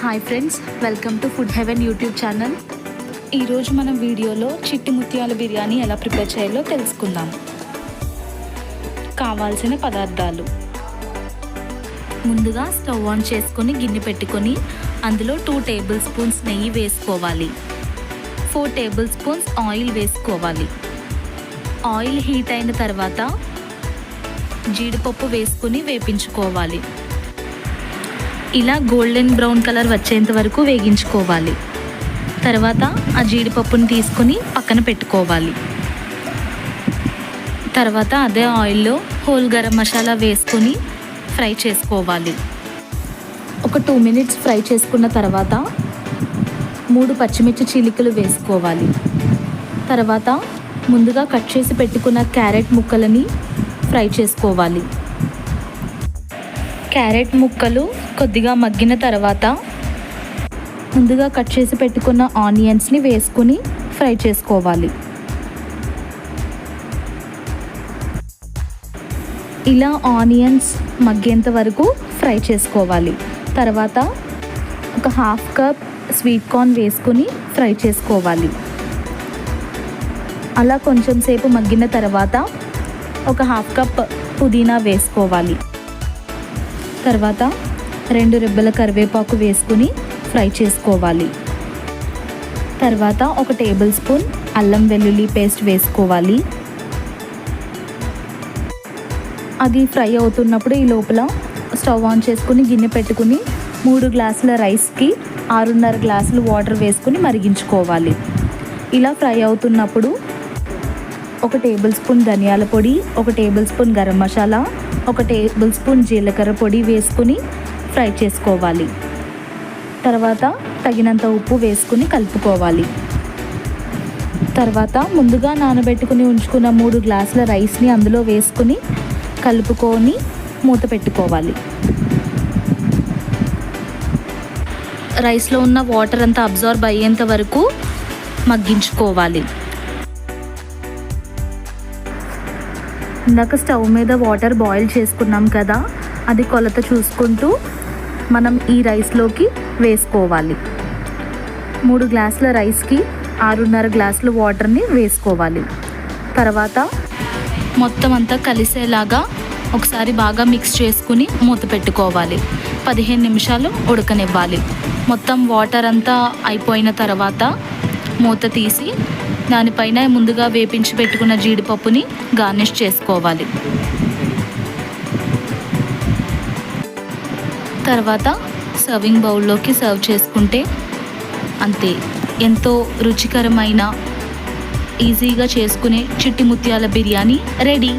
Hi friends, welcome to food heaven YouTube channel. ఈరోజు మనం వీడియోలో చిట్టి ముత్యాల బిర్యానీ ఎలా ప్రిపేర్ చేయాలో తెలుసుకుందాం. కావాల్సిన పదార్థాలు: ముందుగా స్టవ్ ఆన్ చేసుకొని గిన్నె పెట్టుకొని అందులో 2 టేబుల్ స్పూన్స్ నెయ్యి వేసుకోవాలి. 4 టేబుల్ స్పూన్స్ ఆయిల్ వేసుకోవాలి. ఆయిల్ హీట్ అయిన తర్వాత జీడిపప్పు వేసుకొని వేపించుకోవాలి. ఇలా గోల్డెన్ బ్రౌన్ కలర్ వచ్చేంత వరకు వేగించుకోవాలి. తర్వాత ఆ జీడిపప్పుని తీసుకొని పక్కన పెట్టుకోవాలి. తర్వాత అదే ఆయిల్లో హోల్ గరం మసాలా వేసుకొని ఫ్రై చేసుకోవాలి. ఒక 2 మినిట్స్ ఫ్రై చేసుకున్న తర్వాత 3 పచ్చిమిర్చి చీలికలు వేసుకోవాలి. తర్వాత ముందుగా కట్ చేసి పెట్టుకున్న క్యారెట్ ముక్కలని ఫ్రై చేసుకోవాలి. క్యారెట్ ముక్కలు కొద్దిగా మగ్గిన తర్వాత ముందుగా కట్ చేసి పెట్టుకున్న ఆనియన్స్ని వేసుకుని ఫ్రై చేసుకోవాలి. ఇలా ఆనియన్స్ మగ్గేంత వరకు ఫ్రై చేసుకోవాలి. తర్వాత ఒక 1/2 కప్ స్వీట్ కార్న్ వేసుకుని ఫ్రై చేసుకోవాలి. అలా కొంచెం సేపు మగ్గిన తర్వాత ఒక 1/2 కప్ పుదీనా వేసుకోవాలి. తర్వాత 2 రెబ్బల కరివేపాకు వేసుకుని ఫ్రై చేసుకోవాలి. తర్వాత ఒక టేబుల్ స్పూన్ అల్లం వెల్లుల్లి పేస్ట్ వేసుకోవాలి. అది ఫ్రై అవుతున్నప్పుడు ఈ లోపల స్టవ్ ఆన్ చేసుకుని గిన్నె పెట్టుకుని 3 గ్లాసుల రైస్కి 6.5 గ్లాసులు వాటర్ వేసుకుని మరిగించుకోవాలి. ఇలా ఫ్రై అవుతున్నప్పుడు ఒక టేబుల్ స్పూన్ ధనియాల పొడి, ఒక టేబుల్ స్పూన్ గరం మసాలా, ఒక టేబుల్ స్పూన్ జీలకర్ర పొడి వేసుకుని ఫ్రై చేసుకోవాలి. తర్వాత తగినంత ఉప్పు వేసుకుని కలుపుకోవాలి. తర్వాత ముందుగా నానబెట్టుకుని ఉంచుకున్న 3 గ్లాసుల రైస్ని అందులో వేసుకుని కలుపుకొని మూత పెట్టుకోవాలి. రైస్లో ఉన్న వాటర్ అంతా అబ్జార్బ్ అయ్యేంత వరకు మగ్గించుకోవాలి. ఇందాక స్టవ్ మీద వాటర్ బాయిల్ చేసుకున్నాం కదా, అది కొలత చూసుకుంటూ మనం ఈ రైస్లోకి వేసుకోవాలి. 3 గ్లాసుల రైస్కి 6.5 గ్లాసుల వాటర్ని వేసుకోవాలి. తర్వాత మొత్తం అంతా కలిసేలాగా ఒకసారి బాగా మిక్స్ చేసుకుని మూత పెట్టుకోవాలి. 15 నిమిషాలు ఉడకనివ్వాలి. మొత్తం వాటర్ అంతా అయిపోయిన తర్వాత మూత తీసి దానిపైన ముందుగా వేపించి పెట్టుకున్న జీడిపప్పుని గార్నిష్ చేసుకోవాలి. తర్వాత సర్వింగ్ బౌల్లోకి సర్వ్ చేసుకుంటే అంతే, ఎంతో రుచికరమైన ఈజీగా చేసుకునే చిట్టి ముత్యాల బిర్యానీ రెడీ.